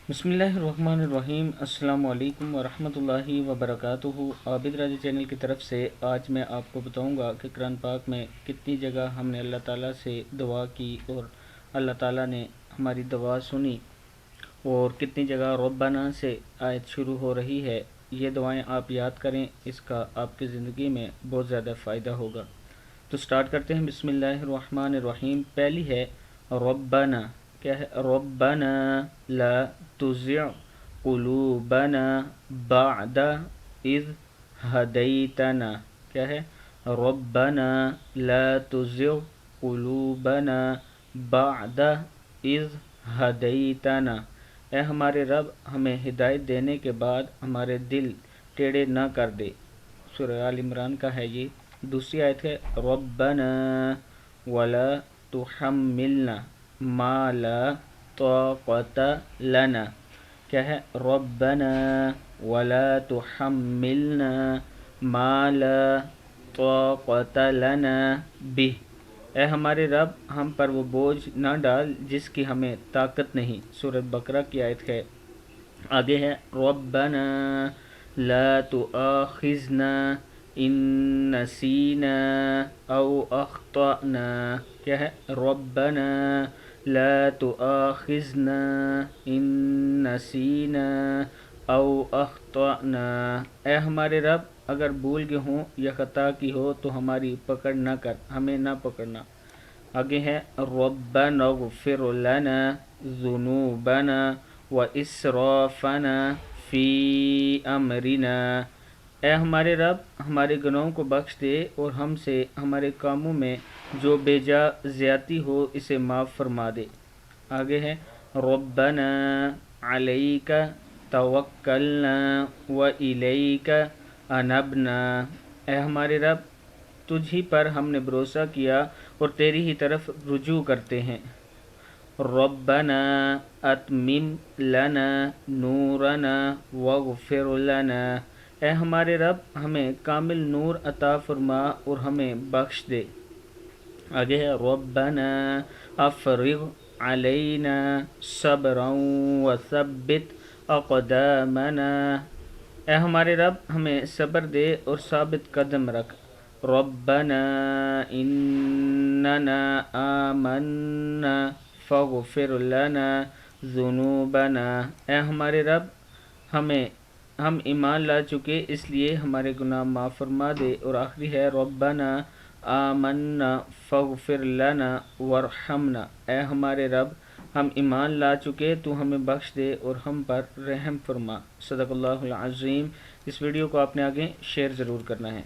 बिस्मिल्लाहिर्रहमानिर्रहीम। अस्सलाम वालेकुम वरहमतुल्लाहि वबरकातुहू। आबिद राजा चैनल की तरफ से आज मैं आपको बताऊंगा कि कुरान पाक में कितनी जगह हमने अल्लाह ताला से दुआ की और अल्लाह ताला ने हमारी दुआ सुनी, और कितनी जगह रब्बाना से आयत शुरू हो रही है। ये दुआएं आप याद करें, इसका आपकी ज़िंदगी में बहुत ज़्यादा फ़ायदा होगा। तो स्टार्ट करते हैं। बिस्मिल्लाहिर्रहमानिर्रहीम। पहली है रब्बाना। क्या है? रब्बाना ला तुज़िअ क़ुलूबना बअद इज़ हदैतना। क्या है? रब्बाना ला तुज़िअ क़ुलूबना बअद इज़ हदैतना। ए हमारे रब, हमें हिदायत देने के बाद हमारे दिल टेढ़े न कर दे। सूरह आल इमरान का है ये। दूसरी आयत है रब्बना वला तुहम्मिलना मा ला ताक़त लना। क्या है? रब्बना वला तुहम्मिलना मा ला ताक़त लना बिह। ए हमारे रब, हम पर वो बोझ ना डाल जिसकी हमें ताकत नहीं। सूरह बकरा की आयत है। आगे है रब्बना ला तुआखिज़ना इन नसीना औ अख्ताना। क्या है? रब्बना ला तुआखिज़ना इन नसीना औ अख्ताना। ए हमारे रब, अगर भूल गए हों या खता की हो तो हमारी पकड़ न कर, हमें ना पकड़ना। आगे है रब्बना इग़फ़िर लना ज़ुनूबना व इसराफ़ना फ़ी अमरिना। ए हमारे रब, हमारे गुनाहों को बख्श दे और हमसे हमारे कामों में जो बेजा ज़्यादती हो इसे माफ़ फरमा दे। आगे है रब्बना अलैका तवक्कलना व इलैका अनबना। ए हमारे रब, तुझ ही पर हमने भरोसा किया और तेरी ही तरफ रुजू करते हैं। रब्बना अतमिम लना नूरना वग़फ़िर लना। ए हमारे रब, हमें कामिल नूर अता फरमा और हमें बख्श दे। आगे है रब्बना अफ़रिग़ अलैना सब्रन व सब्बित अक़दामना। ए हमारे रब, हमें सब्र दे और साबित कदम रख। रब्बना इन्नना आमन्ना फ़ग़फ़िर लना ज़ुनूबना। ए हमारे रब, हम ईमान ला चुके, इसलिए हमारे गुनाह माफ़ फरमा दे। और आखिरी है रब्बना आमन्ना फ़ग़फ़िर लना वरहमना। ए हमारे रब, हम ईमान ला चुके, तू हमें बख्श दे और हम पर रहम फरमा। सदक़ल्लाहुल अज़ीम। इस वीडियो को आपने आगे शेयर ज़रूर करना है।